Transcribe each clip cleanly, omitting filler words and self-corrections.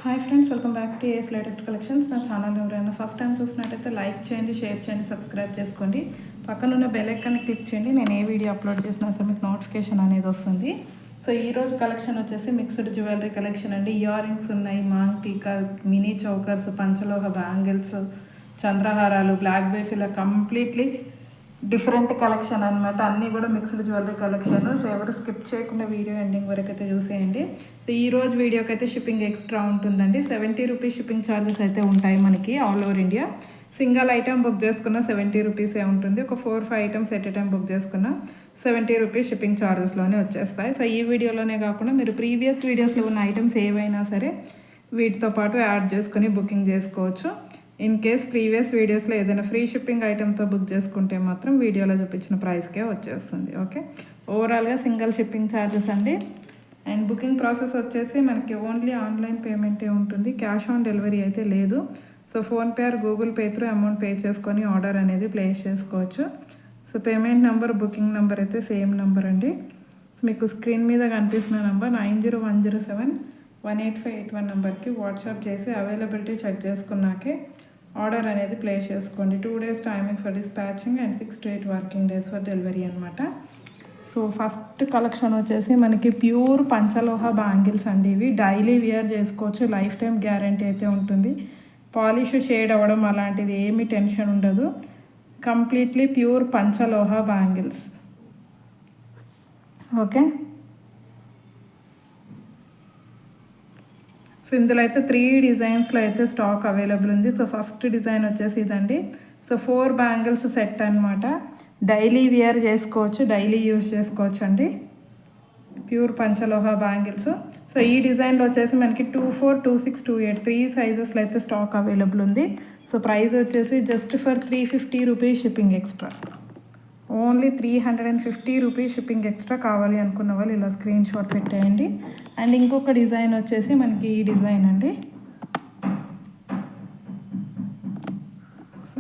Hi friends, welcome back to AS latest collections. నా channel ఎవరైనా first time చూసినట్టయితే like చేయండి, షేర్ చేయండి, సబ్స్క్రైబ్ చేసుకోండి. పక్కన ఉన్న బెల్ ఐకాన్ని క్లిక్ చేయండి. నేను ఏ వీడియో అప్లోడ్ చేసినా సరే మీకు నోటిఫికేషన్ అనేది వస్తుంది. సో ఈరోజు కలెక్షన్ వచ్చేసి మిక్స్డ్ జ్యువెలరీ కలెక్షన్ అండి. ఇయర్ రింగ్స్ ఉన్నాయి, మాంగ్ టీకా, మినీ చౌకర్స్, పంచలోహ బ్యాంగిల్స్, చంద్రహారాలు, బ్లాక్ బీడ్స్, ఇలా కంప్లీట్లీ డిఫరెంట్ కలెక్షన్ అనమాట. అన్నీ కూడా మిక్స్డ్ జ్యువెలరీ కలెక్షన్. సో ఎవరు స్కిప్ చేయకుండా వీడియో ఎండింగ్ వరకు అయితే చూసేయండి. సో ఈరోజు వీడియోకి అయితే షిప్పింగ్ ఎక్స్ట్రా ఉంటుందండి. 70 రూపీస్ షిప్పింగ్ ఛార్జెస్ అయితే ఉంటాయి మనకి all over India. Single item book చేసుకున్న 70 రూపీసే ఉంటుంది. ఒక 4-5 items at a time book చేసుకున్న 70 రూపీస్ షిప్పింగ్ ఛార్జెస్లోనే వచ్చేస్తాయి. సో ఈ వీడియోలోనే కాకుండా మీరు ప్రీవియస్ వీడియోస్లో ఉన్న ఐటమ్స్ ఏవైనా సరే వీటితో పాటు యాడ్ చేసుకొని బుకింగ్ చేసుకోవచ్చు. ఇన్ కేస్ ప్రీవియస్ వీడియోస్లో ఏదైనా ఫ్రీ షిప్పింగ్ ఐటెంతో బుక్ చేసుకుంటే మాత్రం వీడియోలో చూపించిన ప్రైస్కే వచ్చేస్తుంది. ఓకే, ఓవరాల్గా సింగిల్ షిప్పింగ్ ఛార్జెస్ అండి. అండ్ బుకింగ్ ప్రాసెస్ వచ్చేసి మనకి ఓన్లీ ఆన్లైన్ పేమెంటే ఉంటుంది. క్యాష్ ఆన్ డెలివరీ అయితే లేదు. So PhonePe are Google pay through amount pay చేసుకొని ఆర్డర్ అనేది ప్లేస్ చేసుకోవచ్చు. So payment number, booking number అయితే సేమ్ నెంబర్ అండి. మీకు స్క్రీన్ మీద కనిపిస్తున్న నెంబర్ 9010718581 నెంబర్కి వాట్సాప్ చేసి అవైలబిలిటీ చెక్ చేసుకున్నాకే ఆర్డర్ అనేది ప్లేస్ చేసుకోండి. 2 days timing for dispatching and 6 to 8 working days for delivery అనమాట. సో ఫస్ట్ కలెక్షన్ వచ్చేసి మనకి ప్యూర్ పంచలోహ బ్యాంగిల్స్ అండి. ఇవి డైలీ వేర్ చేసుకోవచ్చు, లైఫ్ టైం గ్యారంటీ అయితే ఉంటుంది. పాలిష్ షేడ్ అవ్వడం అలాంటిది ఏమీ టెన్షన్ ఉండదు. కంప్లీట్లీ ప్యూర్ పంచలోహ బ్యాంగిల్స్. ఓకే, సో ఇందులో అయితే 3 డిజైన్స్లో అయితే స్టాక్ అవైలబుల్ ఉంది. సో ఫస్ట్ డిజైన్ వచ్చేసి ఇదండి. సో 4 బ్యాంగిల్స్ సెట్ అనమాట. డైలీ వేర్ చేసుకోవచ్చు, డైలీ యూజ్ చేసుకోవచ్చు అండి. ప్యూర్ పంచలోహ బ్యాంగిల్స్. సో ఈ డిజైన్లో వచ్చేసి మనకి 24, 26, 28 3 సైజెస్లో అయితే స్టాక్ అవైలబుల్ ఉంది. సో ప్రైస్ వచ్చేసి just for 350 rupees shipping extra. Only 350 rupees shipping extra. కావాలి అనుకున్న వాళ్ళు ఇలా స్క్రీన్ షాట్ పెట్టేయండి. అండ్ ఇంకొక డిజైన్ వచ్చేసి మనకి ఈ డిజైన్ అండి. సో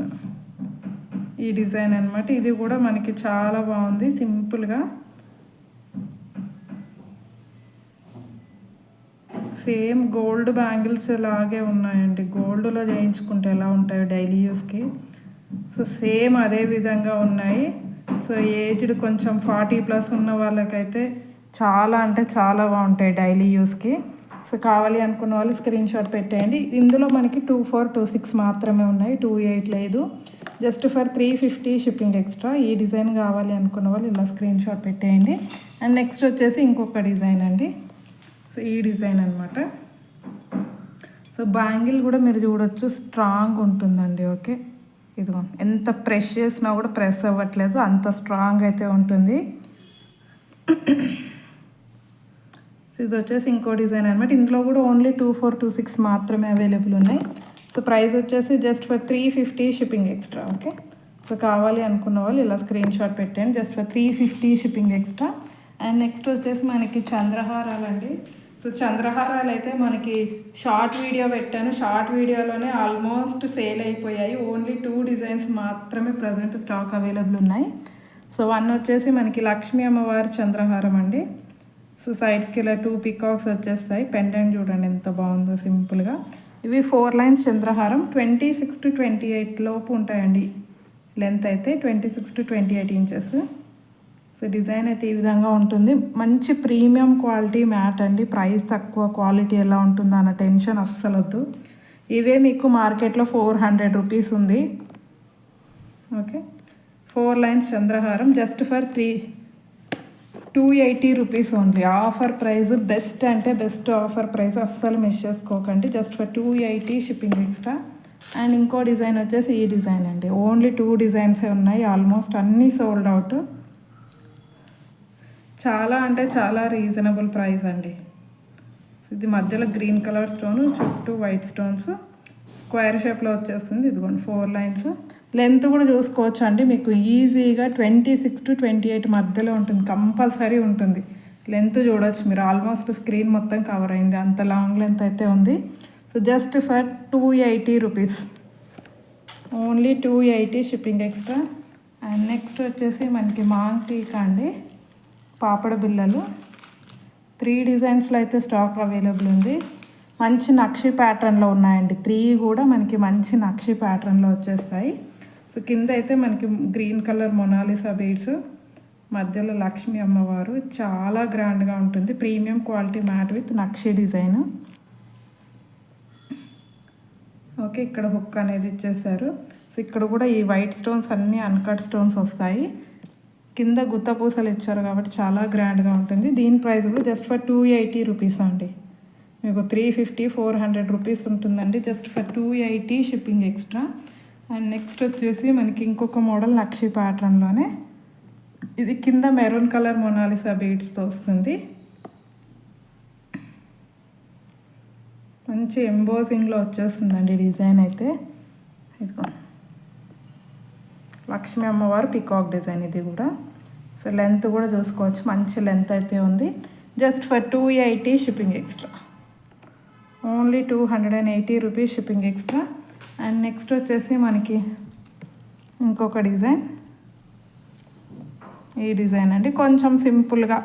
ఈ డిజైన్ అనమాట. ఇది కూడా మనకి చాలా బాగుంది, సింపుల్గా సేమ్ గోల్డ్ బ్యాంగిల్స్ లాగే ఉన్నాయండి. గోల్డ్లో చేయించుకుంటే ఎలా ఉంటాయో డైలీ యూస్కి, సో సేమ్ అదే విధంగా ఉన్నాయి. సో ఏజ్డ్ కొంచెం 40+ ఉన్న వాళ్ళకైతే చాలా అంటే చాలా బాగుంటాయి డైలీ యూస్కి. సో కావాలి అనుకున్న వాళ్ళు స్క్రీన్ షాట్ పెట్టేయండి. ఇందులో మనకి 24, 26 మాత్రమే ఉన్నాయి, 28 లేదు. Just for 350 shipping extra. ఈ డిజైన్ కావాలి అనుకున్న వాళ్ళు ఇలా స్క్రీన్ షాట్ పెట్టేయండి. అండ్ నెక్స్ట్ వచ్చేసి ఇంకొక డిజైన్ అండి. సో ఈ డిజైన్ అనమాట. సో బ్యాంగిల్ కూడా మీరు చూడొచ్చు, స్ట్రాంగ్ ఉంటుందండి. ఓకే, ఇదిగో ఎంత ప్రెస్ చేసినా కూడా ప్రెస్ అవ్వట్లేదు, అంత స్ట్రాంగ్ అయితే ఉంటుంది. ఇది వచ్చేసి ఇంకో డిజైన్ అనమాట. ఇందులో కూడా ఓన్లీ 24, 26 మాత్రమే అవైలబుల్ ఉన్నాయి. సో ప్రైస్ వచ్చేసి just for 350 shipping extra. Okay, so కావాలి అనుకున్న వాళ్ళు ఇలా స్క్రీన్ షాట్ పెట్టండి. Just for 350 shipping extra. And next వచ్చేసి మనకి చంద్రహారాలు అండి. సో చంద్రహారాలు అయితే మనకి షార్ట్ వీడియో పెట్టాను. షార్ట్ వీడియోలోనే ఆల్మోస్ట్ సేల్ అయిపోయాయి. ఓన్లీ 2 డిజైన్స్ మాత్రమే ప్రజెంట్ స్టాక్ అవైలబుల్ ఉన్నాయి. సో 1 వచ్చేసి మనకి లక్ష్మీ అమ్మవారి చంద్రహారం అండి. సో సైడ్స్కి ఇలా 2 పికాక్స్ వచ్చేస్తాయి. పెండెంట్ చూడండి ఎంత బాగుందో సింపుల్గా. ఇవి 4 లైన్స్ చంద్రహారం. 26 to 28 లోపు ఉంటాయండి లెంత్ అయితే. 26 to 28 ఇంచెస్. సో డిజైన్ అయితే ఈ విధంగా ఉంటుంది. మంచి ప్రీమియం క్వాలిటీ మ్యాట్ అండి. ప్రైస్ తక్కువ, క్వాలిటీ ఎలా ఉంటుందో అన్న టెన్షన్ అస్సలు వద్దు. ఇవే మీకు మార్కెట్లో 400 రూపీస్ ఉంది. ఓకే, 4 లైన్స్ చంద్రహారం just for 280 rupees only. Offer price, best అంటే బెస్ట్ ఆఫర్ ప్రైస్, అస్సలు మిస్ చేసుకోకండి. Just for 280 shipping extra. And ఇంకో డిజైన్ వచ్చేసి ఈ డిజైన్ అండి. ఓన్లీ 2 డిజైన్సే ఉన్నాయి, ఆల్మోస్ట్ అన్నీ సోల్డ్ అవుట్. చాలా అంటే చాలా రీజనబుల్ ప్రైస్ అండి. ఇది మధ్యలో గ్రీన్ కలర్ స్టోన్, చుట్టూ వైట్ స్టోన్స్, స్క్వేర్ షేప్లో వచ్చేస్తుంది. ఇదిగోండి 4 లైన్స్. లెంత్ కూడా చూసుకోవచ్చు అండి. మీకు ఈజీగా 26 to 28 మధ్యలో ఉంటుంది, కంపల్సరీ ఉంటుంది. లెంత్ చూడవచ్చు మీరు, ఆల్మోస్ట్ స్క్రీన్ మొత్తం కవర్ అయింది, అంత లాంగ్ లెంత్ అయితే ఉంది. So just for 280 rupees. Only 280 shipping extra. And next వచ్చేసి మనకి మాంగ్ టీకా అండి. పాపడ బిళ్ళలు 3 డిజైన్స్లో అయితే స్టాక్ అవైలబుల్ ఉంది. మంచి నక్షి ప్యాటర్న్లో ఉన్నాయండి. 3 కూడా మనకి మంచి నక్షి ప్యాటర్న్లో వచ్చేస్తాయి. సో కింద అయితే మనకి గ్రీన్ కలర్ మొనాలిసా బీడ్స్, మధ్యలో లక్ష్మీ అమ్మవారు, చాలా గ్రాండ్గా ఉంటుంది. Premium quality matte with nakshi design. Okay, ఇక్కడ హుక్ అనేది ఇచ్చేసారు. సో ఇక్కడ కూడా ఈ వైట్ స్టోన్స్ అన్నీ అన్కట్ స్టోన్స్ వస్తాయి. కింద గుత్త పూసలు ఇచ్చారు కాబట్టి చాలా గ్రాండ్గా ఉంటుంది. దీని ప్రైస్ కూడా జస్ట్ ఫర్ 280 రూపీస్ అండి. మీకు 350 400 రూపీస్ ఉంటుందండి, just for 280 shipping extra. And next వచ్చేసి మనకి ఇంకొక మోడల్ నక్షి ప్యాటర్న్లోనే, ఇది కింద మెరూన్ కలర్ మొనాలిసా బీడ్స్తో వస్తుంది. మంచి ఎంబోజింగ్లో వచ్చేస్తుందండి డిజైన్ అయితే. ఇదిగో లక్ష్మీ అమ్మవారు పికాక్ డిజైన్ ఇది కూడా. సో లెంత్ కూడా చూసుకోవచ్చు, మంచి లెంత్ అయితే ఉంది. Just for 280 shipping extra, only 280 rupees shipping extra. And next వచ్చేసి మనకి ఇంకొక డిజైన్, ఈ డిజైన్ అండి. కొంచెం సింపుల్గా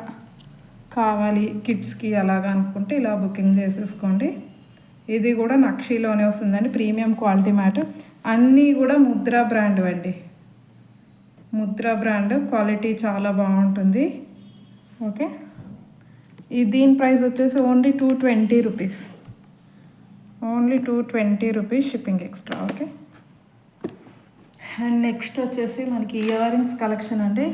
కావాలి కిడ్స్కి అలాగా అనుకుంటే ఇలా బుకింగ్ చేసేసుకోండి. ఇది కూడా నక్షిలోనే వస్తుందండి, ప్రీమియం క్వాలిటీ మ్యాట్. అన్నీ కూడా ముద్రా బ్రాండ్ అండి, ముద్రా బ్రాండ్ క్వాలిటీ చాలా బాగుంటుంది. ఓకే, దీని ప్రైస్ వచ్చేసి only 220 rupees, only 220 rupees shipping extra. Okay, and next వచ్చేసి మనకి ఇయర్ రింగ్స్ కలెక్షన్ అండి.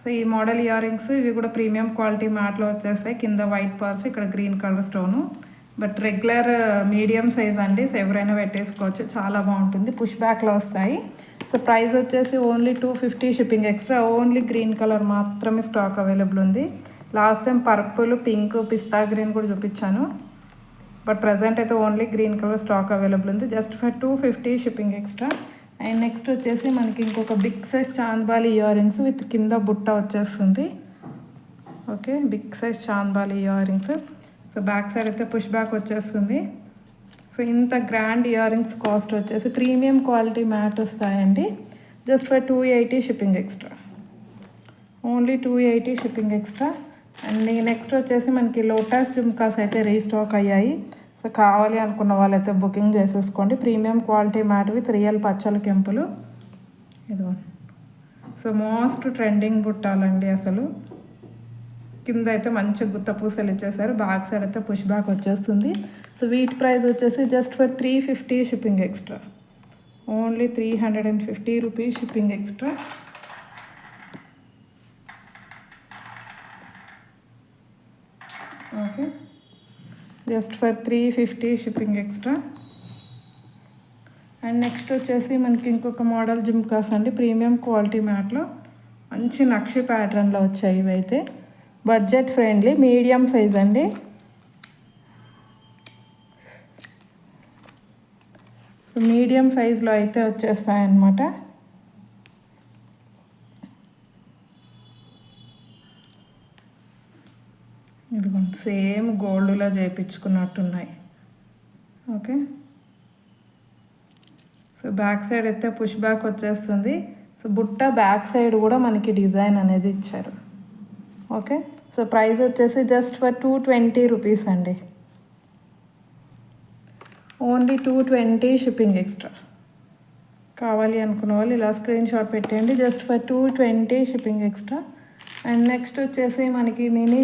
సో ఈ మోడల్ ఇయర్ రింగ్స్ ఇవి కూడా ప్రీమియం క్వాలిటీ మ్యాట్లో వచ్చేస్తాయి. కింద వైట్ పర్ల్స్, ఇక్కడ green colour stone, but regular medium size అండి. సో ఎవరైనా పెట్టేసుకోవచ్చు, చాలా బాగుంటుంది. పుష్ బ్యాక్లో వస్తాయి. సో ప్రైస్ వచ్చేసి only 250 shipping extra. Only green colour మాత్రమే స్టాక్ అవైలబుల్ ఉంది. లాస్ట్ టైం పర్పుల్, పింక్, పిస్తా గ్రీన్ కూడా చూపించాను, బట్ ప్రజెంట్ అయితే only green colour stock available ఉంది. Just for 250 shipping extra. And next వచ్చేసి మనకి ఇంకొక big size chandbali earrings with కింద బుట్ట వచ్చేస్తుంది. Okay, big size chandbali earrings. So back side అయితే పుష్ బ్యాక్ వచ్చేస్తుంది. సో ఇంత గ్రాండ్ ఇయర్ రింగ్స్ కాస్ట్ వచ్చేసి ప్రీమియం క్వాలిటీ మ్యాట్ వస్తాయండి. Just for 280 shipping extra, only 280 shipping extra. And next వచ్చేసి మనకి లోటస్ జుమ్కాస్ అయితే రీస్టాక్ అయ్యాయి. సో కావాలి అనుకున్న వాళ్ళైతే బుకింగ్ చేసేసుకోండి. Premium quality matte with real పచ్చల కెంపులు. ఇదిగో, సో మోస్ట్ ట్రెండింగ్ బుట్టాలండి అసలు. కింద అయితే మంచి గుత్త పూసలు ఇచ్చేసారు, బ్యాక్ సైడ్ అయితే పుష్ బ్యాక్ వచ్చేస్తుంది. సో వీటి ప్రైస్ వచ్చేసి just for 350 shipping extra, only 350 rupees shipping extra. Okay, just for 350 shipping extra. And next వచ్చేసి మనకి ఇంకొక మోడల్ జుమ్కాస్ అండి, ప్రీమియం క్వాలిటీ మ్యాట్లో మంచి నక్షి ప్యాటర్న్లో వచ్చాయి. ఇవైతే బడ్జెట్ ఫ్రెండ్లీ, మీడియం సైజ్ అండి. సో మీడియం సైజులో అయితే వచ్చేస్తాయన్నమాట. ఇదిగోండి, సేమ్ గోల్డ్లో చేయించుకున్నట్టున్నాయి. ఓకే, సో బ్యాక్ సైడ్ అయితే పుష్ బ్యాక్ వచ్చేస్తుంది. సో బుట్ట బ్యాక్ సైడ్ కూడా మనకి డిజైన్ అనేది ఇచ్చారు. ఓకే, సో ప్రైస్ వచ్చేసి జస్ట్ ఫర్ 220 రూపీస్ అండి, ఓన్లీ 220 షిప్పింగ్ ఎక్స్ట్రా. కావాలి అనుకున్న వాళ్ళు ఇలా స్క్రీన్ షాట్ పెట్టండి, just for 220 shipping extra. And next వచ్చేసి మనకి మినీ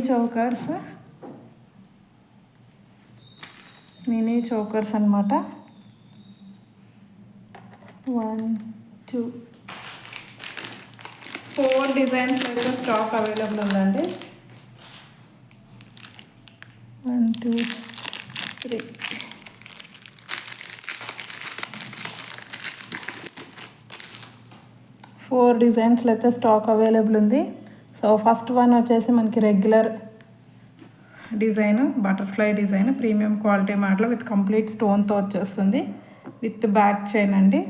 చౌకర్స్ అనమాట. 1 2 4 డిజైన్స్ అయితే స్టాక్ అవైలబుల్ ఉందండి. 1 2 3 4 డిజైన్స్లో అయితే స్టాక్ అవైలబుల్ ఉంది. సో ఫస్ట్ వన్ వచ్చేసి మనకి regular design, butterfly design, premium quality model with complete స్టోన్తో వచ్చేస్తుంది, విత్ బ్యాక్ చైన్ అండి.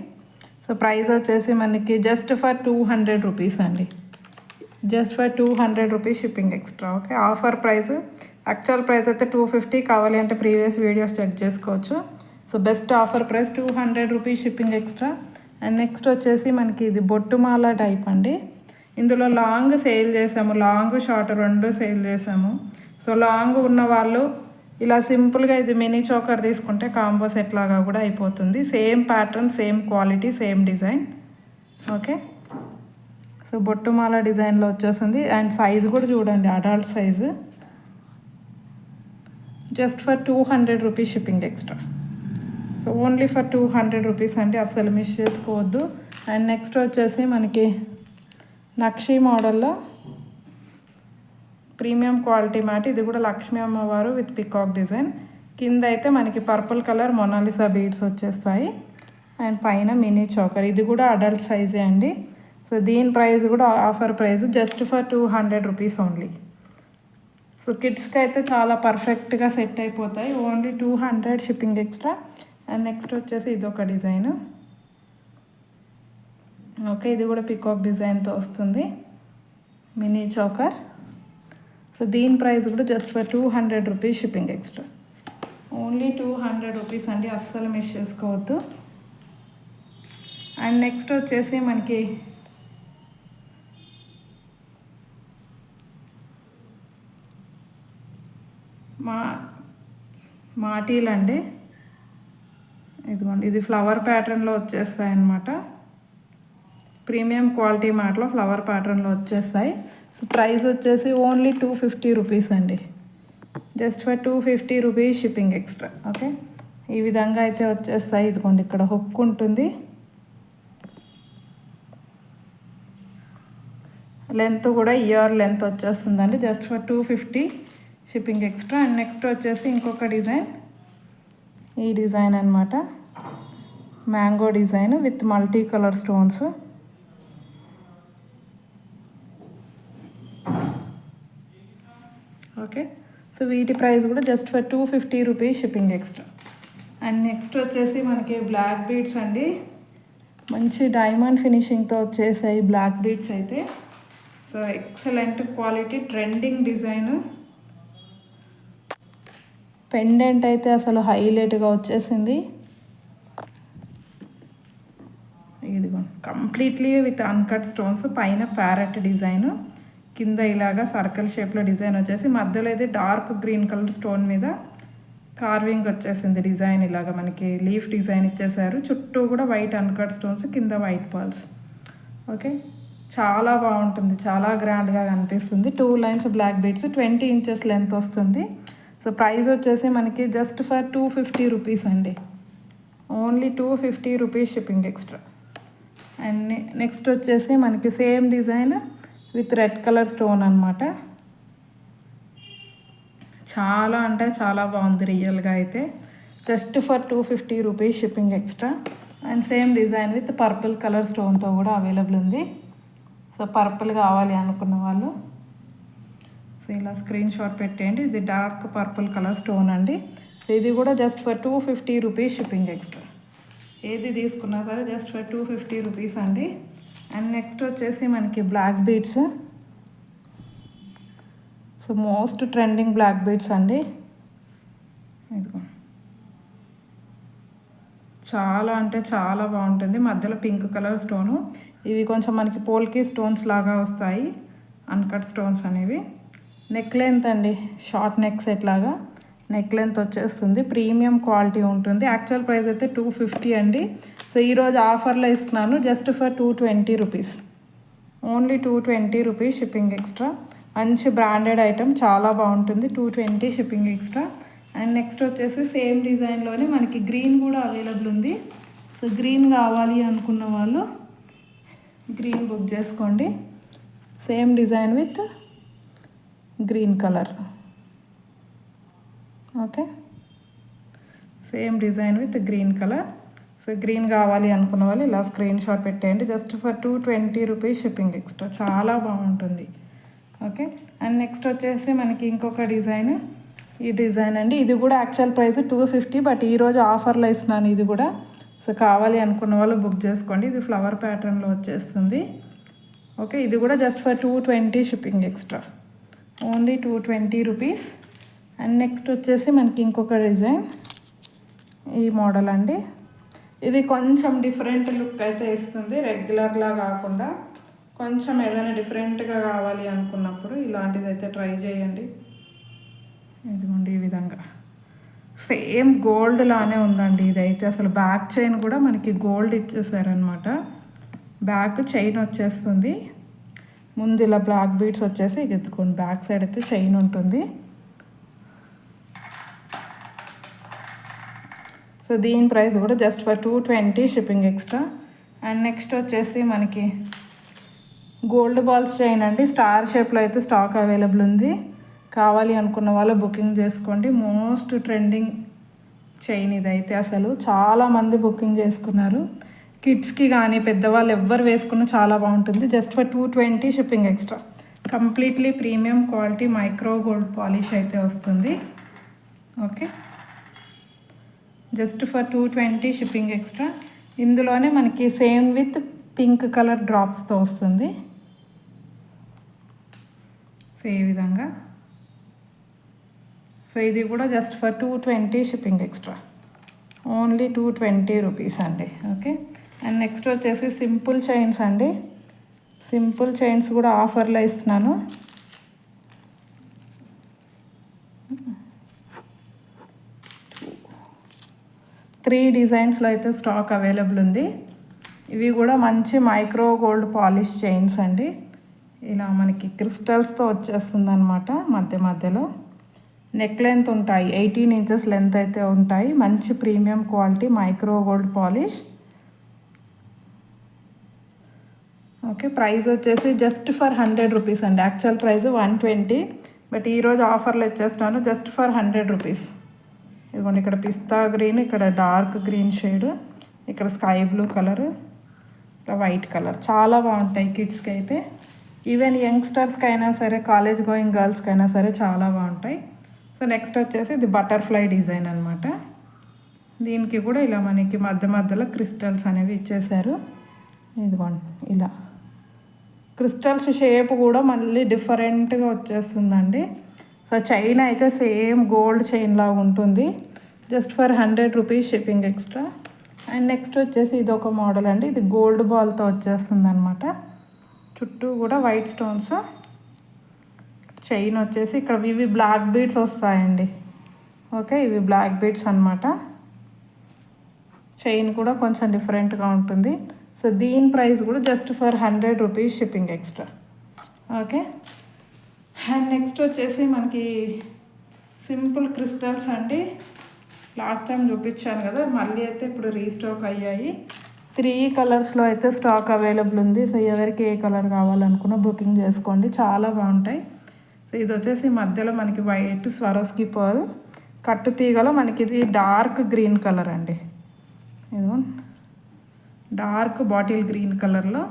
సో ప్రైస్ వచ్చేసి మనకి జస్ట్ ఫర్ 200 రూపీస్ అండి, just for 200 rupees shipping extra. Okay, offer price. Actual price అయితే 250, కావాలి అంటే ప్రీవియస్ వీడియోస్ చెక్ చేసుకోవచ్చు. So best offer price 200 rupees shipping extra. And next వచ్చేసి మనకి ఇది బొట్టుమాల టైప్ అండి. ఇందులో లాంగ్ సేల్ చేసాము, లాంగ్ షార్ట్ రెండు సేల్ చేసాము. సో లాంగ్ ఉన్న వాళ్ళు ఇలా సింపుల్గా ఇది మినీ చోకర్ తీసుకుంటే కాంబో సెట్ లాగా కూడా అయిపోతుంది. Same pattern, same quality, same design. Okay, so బొట్టుమాల డిజైన్లో వచ్చేస్తుంది. అండ్ సైజు కూడా చూడండి, adult size. Just for 200 rupees shipping extra. So only for 200 rupees అండి, అస్సలు మిస్ చేసుకోవద్దు. అండ్ నెక్స్ట్ వచ్చేసి మనకి నక్షి మోడల్లో ప్రీమియం క్వాలిటీ మ్యాట్. ఇది కూడా లక్ష్మీ అమ్మవారు విత్ పికాక్ డిజైన్. కింద అయితే మనకి పర్పుల్ కలర్ మొనాలిసా బీడ్స్ వచ్చేస్తాయి. అండ్ పైన మినీ చోకర్. ఇది కూడా అడల్ట్ సైజే అండి. సో దీని ప్రైస్ కూడా offer price just for 200 rupees only. So కిడ్స్కి అయితే చాలా పర్ఫెక్ట్గా సెట్ అయిపోతాయి. Only 200 shipping extra. And next వచ్చేసి ఇదొక డిజైన్. ఓకే, ఇది కూడా పికాక్ డిజైన్తో వస్తుంది, మినీ చోకర్. సో దీని ప్రైస్ కూడా just for 200 rupees shipping extra. Only 200 rupees అండి, అస్సలు మిస్ చేసుకోవద్దు. అండ్ నెక్స్ట్ వచ్చేసి మనకి మాటీలు అండి. ఇదిగోండి, ఇది ఫ్లవర్ ప్యాటర్న్లో వచ్చేస్తాయి అన్నమాట. ప్రీమియం క్వాలిటీ మ్యాట్లో ఫ్లవర్ ప్యాటర్న్లో వచ్చేస్తాయి. సో ప్రైస్ వచ్చేసి ఓన్లీ 250 రూపీస్ అండి, just for 250 rupees shipping extra. Okay, ఈ విధంగా అయితే వచ్చేస్తాయి. ఇదిగోండి, ఇక్కడ హుక్ ఉంటుంది. లెంత్ కూడా ఇయర్ లెంత్ వచ్చేస్తుందండి, just for 250 shipping extra. And next వచ్చేసి ఇంకొక డిజైన్. ఈ డిజైన్ అనమాట, mango design with multi colour stones. Okay, so వీటి ప్రైస్ కూడా just for 250 rupees shipping extra. And next వచ్చేసి మనకి బ్లాక్ బీడ్స్ అండి. మంచి డైమండ్ ఫినిషింగ్తో వచ్చేసాయి బ్లాక్ బీడ్స్ అయితే. So excellent quality, trending design. Pendant అయితే అసలు హైలైట్గా వచ్చేసింది. ఇదిగో కంప్లీట్లీ విత్ అన్కట్ స్టోన్స్. పైన ప్యారెట్ డిజైన్, కింద ఇలాగా సర్కిల్ షేప్లో డిజైన్ వచ్చేసి, మధ్యలో అయితే డార్క్ గ్రీన్ కలర్ స్టోన్ మీద కార్వింగ్ వచ్చేసింది డిజైన్. ఇలాగా మనకి లీఫ్ డిజైన్ ఇచ్చేసారు. చుట్టూ కూడా వైట్ అన్కట్ స్టోన్స్, కింద వైట్ బాల్స్. ఓకే, చాలా బాగుంటుంది, చాలా గ్రాండ్గా కనిపిస్తుంది. 2 lines black beads, 20 inches length వస్తుంది. సో ప్రైస్ వచ్చేసి మనకి జస్ట్ ఫర్ 250 రూపీస్ అండి, only 250 rupees shipping extra. And next వచ్చేసి మనకి same design with red colour stone అనమాట. చాలా అంటే చాలా బాగుంది రియల్గా అయితే, just for 250 rupees shipping extra. And same design with purple colour స్టోన్తో కూడా అవైలబుల్ ఉంది. సో పర్పుల్ కావాలి అనుకున్న వాళ్ళు సో ఇలా స్క్రీన్ షాట్ పెట్టేయండి. ఇది డార్క్ పర్పుల్ కలర్ స్టోన్ అండి. సో ఇది కూడా just for 250 rupees shipping extra. ఏది తీసుకున్నా సరే జస్ట్ ఫర్ 250 రూపీస్ అండి. అండ్ నెక్స్ట్ వచ్చేసి మనకి black beads. So most trending black beads అండి. ఇదిగో చాలా అంటే చాలా బాగుంటుంది. మధ్యలో పింక్ కలర్ స్టోను. ఇవి కొంచెం మనకి పోల్కి స్టోన్స్ లాగా వస్తాయి, అన్కట్ స్టోన్స్ అనేవి. నెక్ లెంత్ అండి, షార్ట్ నెక్ సెట్ లాగా నెక్ లెంత్ వచ్చేస్తుంది. ప్రీమియం క్వాలిటీ ఉంటుంది. యాక్చువల్ ప్రైస్ అయితే 250 అండి. సో ఈరోజు ఆఫర్లో ఇస్తున్నాను just for 220 rupees, only 220 rupees shipping extra. మంచి బ్రాండెడ్ ఐటమ్, చాలా బాగుంటుంది. 220 షిప్పింగ్ ఎక్స్ట్రా. అండ్ నెక్స్ట్ వచ్చేసి సేమ్ డిజైన్లోనే మనకి గ్రీన్ కూడా అవైలబుల్ ఉంది. సో గ్రీన్ కావాలి అనుకున్న వాళ్ళు గ్రీన్ బుక్ చేసుకోండి. Same design with green colour. Okay, same design with green colour. So green కావాలి అనుకున్న వాళ్ళు ఇలా స్క్రీన్ షాట్ పెట్టేయండి. Just for 220 rupees shipping extra, చాలా బాగుంటుంది. ఓకే, అండ్ నెక్స్ట్ వచ్చేసి మనకి ఇంకొక డిజైన్. ఈ డిజైన్ అండి, ఇది కూడా యాక్చువల్ ప్రైస్ 250, బట్ ఈరోజు ఆఫర్లో ఇస్తున్నాను ఇది కూడా. సో కావాలి అనుకున్న వాళ్ళు బుక్ చేసుకోండి. ఇది ఫ్లవర్ ప్యాటర్న్లో వచ్చేస్తుంది. ఓకే, ఇది కూడా just for 220 shipping extra, only 220 rupees. And next వచ్చేసి మనకి ఇంకొక డిజైన్, ఈ మోడల్ అండి. ఇది కొంచెం డిఫరెంట్ లుక్ అయితే ఇస్తుంది, రెగ్యులర్లా కాకుండా కొంచెం ఏదైనా డిఫరెంట్గా కావాలి అనుకున్నప్పుడు ఇలాంటిది అయితే ట్రై చేయండి. ఇదిగోండి ఈ విధంగా సేమ్ గోల్డ్ లానే ఉందండి ఇదైతే. అసలు బ్యాక్ చైన్ కూడా మనకి గోల్డ్ ఇచ్చేసారనమాట. బ్యాక్ చైన్ వచ్చేస్తుంది, ముందు ఇలా బ్లాక్ బీడ్స్ వచ్చేసి ఎత్తుకోండి. బ్యాక్ సైడ్ అయితే చైన్ ఉంటుంది. సో దీని ప్రైస్ కూడా just for 220 shipping extra. And next వచ్చేసి మనకి గోల్డ్ బాల్స్ చైన్ అండి. స్టార్ షేప్లో అయితే స్టాక్ అవైలబుల్ ఉంది. కావాలి అనుకున్న వాళ్ళు బుకింగ్ చేసుకోండి. మోస్ట్ ట్రెండింగ్ చైన్ ఇదైతే. అసలు చాలామంది బుకింగ్ చేసుకున్నారు. కిడ్స్కి కానీ పెద్దవాళ్ళు ఎవ్వరు వేసుకున్న చాలా బాగుంటుంది. Just for 220 shipping extra. Completely premium quality micro gold polish అయితే వస్తుంది. Okay, just for 220 shipping extra. ఇందులోనే మనకి సేమ్ విత్ పింక్ కలర్ డ్రాప్స్తో వస్తుంది. సో ఈ విధంగా. సో ఇది కూడా just for 220 shipping extra. Only 220 rupees అండి. ఓకే, అండ్ నెక్స్ట్ వచ్చేసి సింపుల్ చైన్స్ అండి. సింపుల్ చైన్స్ కూడా ఆఫర్లో ఇస్తున్నాను. త్రీ డిజైన్స్లో అయితే స్టాక్ అవైలబుల్ ఉంది. ఇవి కూడా మంచి మైక్రో గోల్డ్ పాలిష్ చైన్స్ అండి. ఇలా మనకి క్రిస్టల్స్తో వచ్చేస్తుంది అనమాట. మధ్య మధ్యలో నెక్ లెంత్ ఉంటాయి, 18 ఇంచెస్ లెంత్ అయితే ఉంటాయి. మంచి premium quality micro gold polish. Okay, price వచ్చేసి జస్ట్ ఫర్ 100 రూపీస్ అండి. యాక్చువల్ ప్రైస్ 120, బట్ ఈరోజు ఆఫర్లో ఇచ్చేస్తాను జస్ట్ ఫర్ 100 రూపీస్. ఇదిగోండి, ఇక్కడ పిస్తా గ్రీన్, ఇక్కడ డార్క్ గ్రీన్ షేడ్, ఇక్కడ స్కై బ్లూ కలర్, ఇక్కడ వైట్ కలర్. చాలా బాగుంటాయి కిడ్స్కి అయితే. ఈవెన్ యంగ్స్టర్స్కి అయినా సరే, కాలేజ్ గోయింగ్ గర్ల్స్కి అయినా సరే చాలా బాగుంటాయి. సో నెక్స్ట్ వచ్చేసి ఇది బటర్ఫ్లై డిజైన్ అనమాట. దీనికి కూడా ఇలా మనకి మధ్య మధ్యలో క్రిస్టల్స్ అనేవి ఇచ్చేసారు. ఇదిగోండి, ఇలా క్రిస్టల్స్ షేప్ కూడా మళ్ళీ డిఫరెంట్గా వచ్చేస్తుందండి. సో చైన్ అయితే సేమ్ గోల్డ్ చైన్ లాగా ఉంటుంది. Just for 100 rupees shipping extra. And next వచ్చేసి ఇది ఒక మోడల్ అండి. ఇది గోల్డ్ బాల్తో వచ్చేస్తుంది అనమాట. చుట్టూ కూడా వైట్ స్టోన్స్. చైన్ వచ్చేసి ఇక్కడ ఇవి బ్లాక్ బీడ్స్ వస్తాయండి. ఓకే, ఇవి బ్లాక్ బీడ్స్ అనమాట. చైన్ కూడా కొంచెం డిఫరెంట్గా ఉంటుంది. సో దీని ప్రైస్ కూడా just for 100 rupees shipping extra. Okay, and next వచ్చేసి మనకి సింపుల్ క్రిస్టల్స్ అండి. లాస్ట్ టైం చూపించాను కదా, మళ్ళీ అయితే ఇప్పుడు రీస్టాక్ అయ్యాయి. 3 కలర్స్లో అయితే స్టాక్ అవైలబుల్ ఉంది. సో ఎవరికి ఏ కలర్ కావాలనుకున్నా బుకింగ్ చేసుకోండి, చాలా బాగుంటాయి. సో ఇది వచ్చేసి మధ్యలో మనకి వైట్ స్వరోస్కి పర్ల్ కట్టు తీగలో మనకి ఇది డార్క్ గ్రీన్ కలర్ అండి. ఇదిగో డార్క్ బాటిల్ గ్రీన్ కలర్లో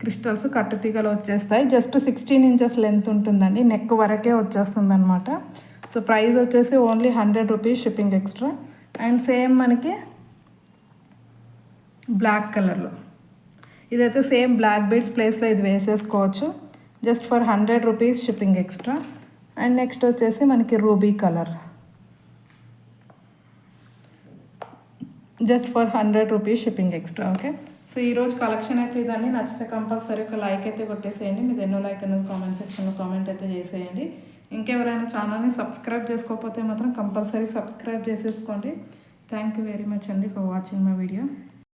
క్రిస్టల్స్ కట్టు తీగలు వచ్చేస్తాయి. జస్ట్ 16 ఇంచెస్ లెంత్ ఉంటుందండి. నెక్ వరకే వచ్చేస్తుంది అనమాట. సో ప్రైస్ వచ్చేసి only 100 rupees shipping extra. And same మనకి బ్లాక్ కలర్లో ఇదైతే సేమ్ బ్లాక్ బీడ్స్ ప్లేస్లో ఇది వేసేసుకోవచ్చు. Just for 100 rupees shipping extra. And next వచ్చేసి మనకి ruby colour, just for 100 rupees shipping extra. Okay, so ఈరోజు కలెక్షన్ అయితే ఇదండి. నచ్చితే కంపల్సరీ ఒక లైక్ అయితే కొట్టేసేయండి. మీది ఎన్నో లైక్ అనేది కామెంట్ సెక్షన్లో కామెంట్ అయితే చేసేయండి. ఇంకెవరైనా ఛానల్ని సబ్స్క్రైబ్ చేసుకోకపోతే మాత్రం కంపల్సరీ సబ్స్క్రైబ్ చేసేసుకోండి. థ్యాంక్ యూ వెరీ మచ్ అండి ఫర్ వాచింగ్ మై వీడియో.